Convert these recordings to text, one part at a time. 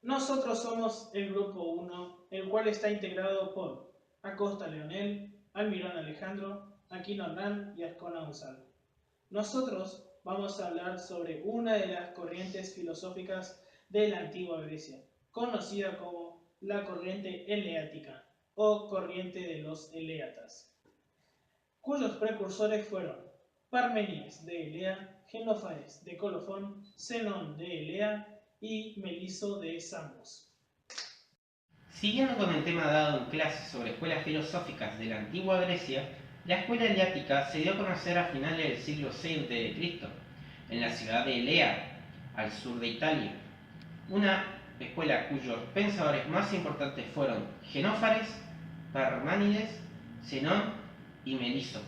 Nosotros somos el Grupo 1, el cual está integrado por Acosta Leonel, Almirón Alejandro, Aquino Hernán y Ascona Gonzalo. Nosotros vamos a hablar sobre una de las corrientes filosóficas de la antigua Grecia, conocida como la corriente eleática o corriente de los eleatas, cuyos precursores fueron Parménides de Elea, Genófares de Colofón, Zenón de Elea y Meliso de Samos. Siguiendo con el tema dado en clases sobre escuelas filosóficas de la antigua Grecia, la escuela eleática se dio a conocer a finales del siglo VI a.C., en la ciudad de Elea, al sur de Italia. Una escuela cuyos pensadores más importantes fueron Genófares, Parmánides, Zenón y Meliso.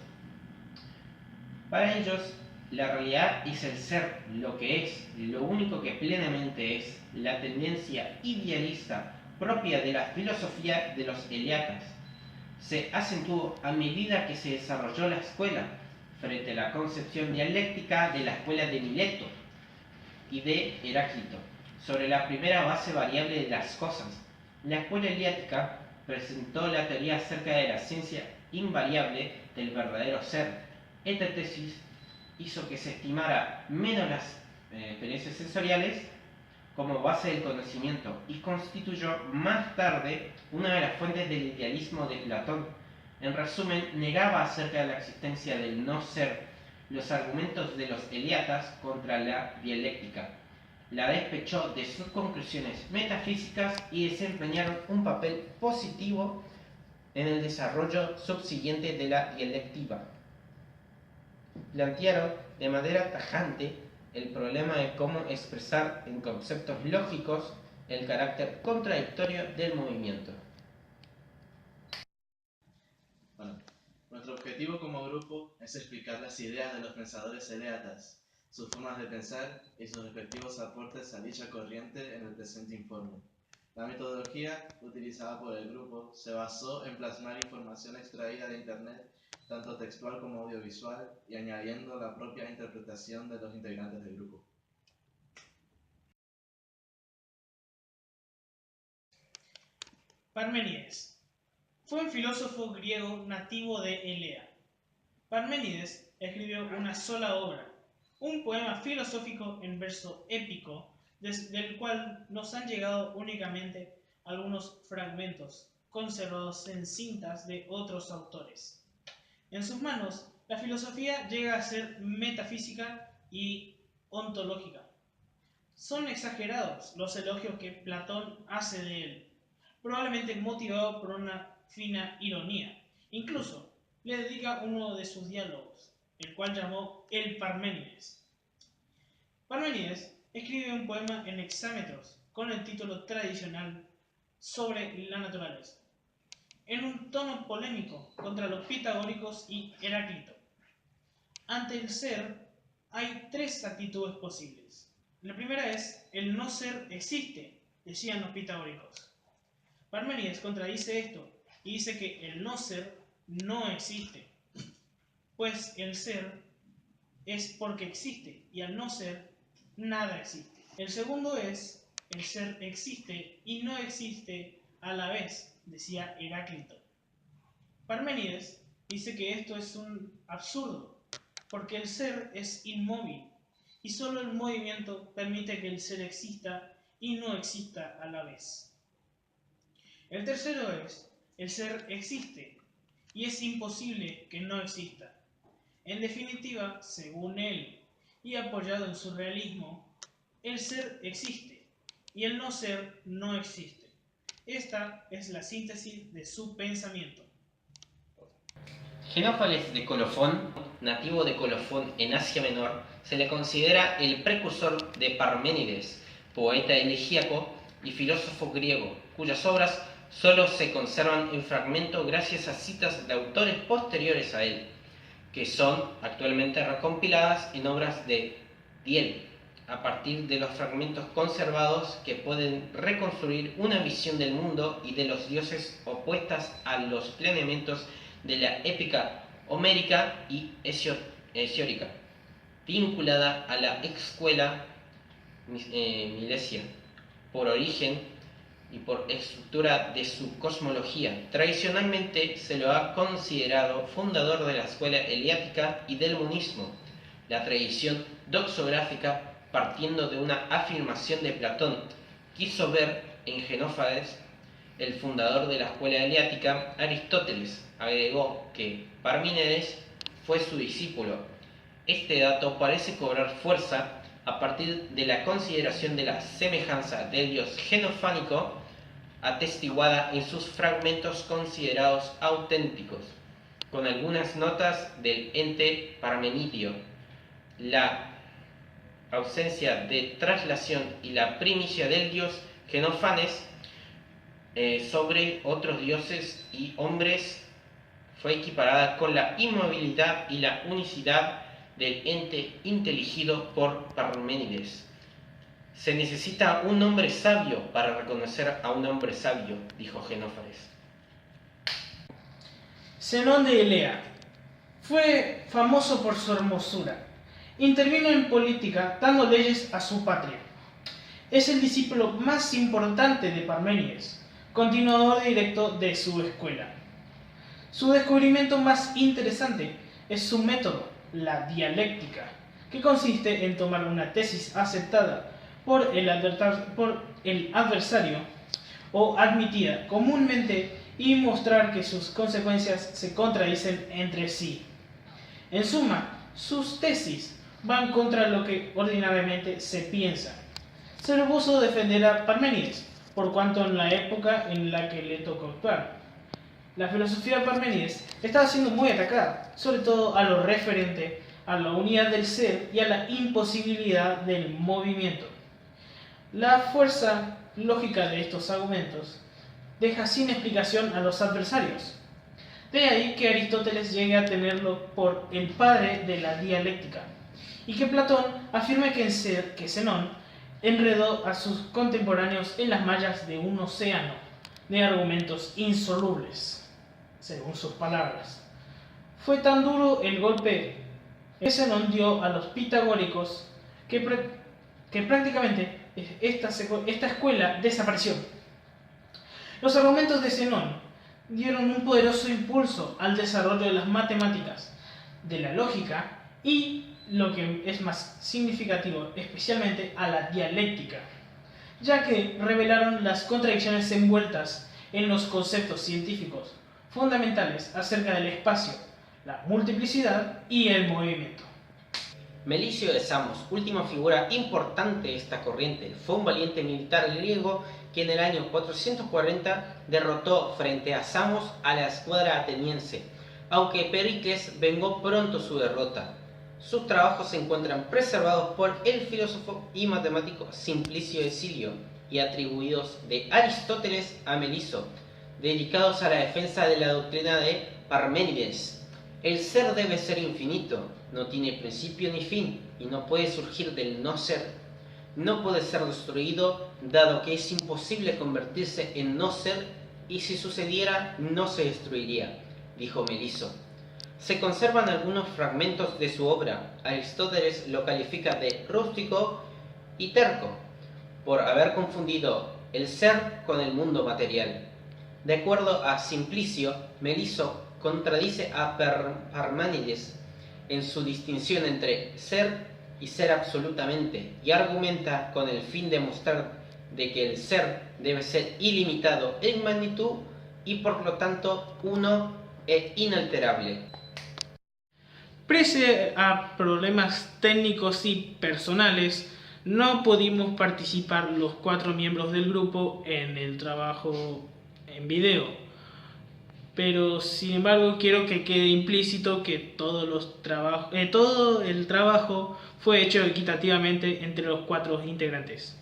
Para ellos, la realidad es el ser, lo que es, lo único que plenamente es, la tendencia idealista propia de la filosofía de los eleatas. Se acentuó a medida que se desarrolló la escuela, frente a la concepción dialéctica de la escuela de Mileto y de Heráclito, sobre la primera base variable de las cosas. La escuela eleática presentó la teoría acerca de la ciencia invariable del verdadero ser. Esta tesis hizo que se estimara menos las experiencias sensoriales como base del conocimiento y constituyó más tarde una de las fuentes del idealismo de Platón. En resumen, negaba acerca de la existencia del no ser los argumentos de los eleatas contra la dialéctica. La despechó de sus conclusiones metafísicas y desempeñaron un papel positivo en el desarrollo subsiguiente de la dialéctica. Plantearon de manera tajante el problema de cómo expresar en conceptos lógicos el carácter contradictorio del movimiento. Bueno, nuestro objetivo como grupo es explicar las ideas de los pensadores eleatas, sus formas de pensar y sus respectivos aportes a dicha corriente en el presente informe. La metodología utilizada por el grupo se basó en plasmar información extraída de Internet, tanto textual como audiovisual, y añadiendo la propia interpretación de los integrantes del grupo. Parménides fue un filósofo griego nativo de Elea. Parménides escribió una sola obra, un poema filosófico en verso épico, del cual nos han llegado únicamente algunos fragmentos conservados en cintas de otros autores. En sus manos, la filosofía llega a ser metafísica y ontológica. Son exagerados los elogios que Platón hace de él, probablemente motivado por una fina ironía. Incluso le dedica uno de sus diálogos, el cual llamó el Parménides. Parménides escribe un poema en hexámetros con el título tradicional sobre la naturaleza, en un tono polémico contra los pitagóricos y Heráclito. Ante el ser hay tres actitudes posibles. La primera es: el no ser existe, decían los pitagóricos. Parménides contradice esto y dice que el no ser no existe, pues el ser es porque existe y al no ser nada existe. El segundo es: el ser existe y no existe a la vez, decía Heráclito. Parménides dice que esto es un absurdo, porque el ser es inmóvil y solo el movimiento permite que el ser exista y no exista a la vez. El tercero es: el ser existe y es imposible que no exista. En definitiva, según él, y apoyado en su realismo, el ser existe y el no ser no existe. Esta es la síntesis de su pensamiento. Genófares de Colofón, nativo de Colofón en Asia Menor, se le considera el precursor de Parménides, poeta elegíaco y filósofo griego, cuyas obras solo se conservan en fragmento gracias a citas de autores posteriores a él, que son actualmente recompiladas en obras de Diel, a partir de los fragmentos conservados que pueden reconstruir una visión del mundo y de los dioses opuestas a los planeamientos de la épica homérica y hesiórica, vinculada a la escuela milesia. por origen y por estructura de su cosmología. Tradicionalmente se lo ha considerado fundador de la escuela eleática y del monismo. La tradición doxográfica, partiendo de una afirmación de Platón, quiso ver en Genófanes el fundador de la escuela eleática. Aristóteles agregó que Parménides fue su discípulo. Este dato parece cobrar fuerza a partir de la consideración de la semejanza del dios genofánico atestiguada en sus fragmentos considerados auténticos, con algunas notas del ente parmenidio, la ausencia de traslación y la primicia del dios Genófanes sobre otros dioses y hombres fue equiparada con la inmovilidad y la unicidad del ente inteligido por Parménides. Se necesita un hombre sabio para reconocer a un hombre sabio, dijo Genófanes. Zenón de Elea fue famoso por su hermosura. Intervino en política dando leyes a su patria. Es el discípulo más importante de Parménides, continuador directo de su escuela. Su descubrimiento más interesante es su método, la dialéctica, que consiste en tomar una tesis aceptada por el adversario o admitida comúnmente y mostrar que sus consecuencias se contradicen entre sí. En suma, sus tesis van contra lo que ordinariamente se piensa. Se propuso defender a Parménides, por cuanto en la época en la que le tocó actuar. La filosofía de Parménides estaba siendo muy atacada, sobre todo a lo referente a la unidad del ser y a la imposibilidad del movimiento. La fuerza lógica de estos argumentos deja sin explicación a los adversarios. De ahí que Aristóteles llegue a tenerlo por el padre de la dialéctica, y que Platón afirme que Zenón enredó a sus contemporáneos en las mallas de un océano de argumentos insolubles, según sus palabras. Fue tan duro el golpe que Zenón dio a los pitagóricos que prácticamente esta escuela desapareció. Los argumentos de Zenón dieron un poderoso impulso al desarrollo de las matemáticas, de la lógica y, lo que es más significativo, especialmente a la dialéctica, ya que revelaron las contradicciones envueltas en los conceptos científicos fundamentales acerca del espacio, la multiplicidad y el movimiento. Melisio de Samos, última figura importante de esta corriente, fue un valiente militar griego que en el año 440 derrotó frente a Samos a la escuadra ateniense, aunque Pericles vengó pronto su derrota. Sus trabajos se encuentran preservados por el filósofo y matemático Simplicio de Cilio y atribuidos de Aristóteles a Meliso, dedicados a la defensa de la doctrina de Parménides. El ser debe ser infinito, no tiene principio ni fin y no puede surgir del no ser. No puede ser destruido, dado que es imposible convertirse en no ser, y si sucediera no se destruiría, dijo Meliso. Se conservan algunos fragmentos de su obra. Aristóteles lo califica de rústico y terco, por haber confundido el ser con el mundo material. De acuerdo a Simplicio, Meliso contradice a Parménides en su distinción entre ser y ser absolutamente, y argumenta con el fin de mostrar de que el ser debe ser ilimitado en magnitud y por lo tanto uno e inalterable. Pese a problemas técnicos y personales, no pudimos participar los 4 miembros del grupo en el trabajo en video. Pero sin embargo quiero que quede implícito que todo el trabajo fue hecho equitativamente entre los 4 integrantes.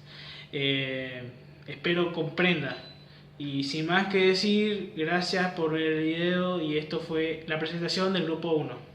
Espero comprenda. Y sin más que decir, gracias por ver el video y esto fue la presentación del grupo 1.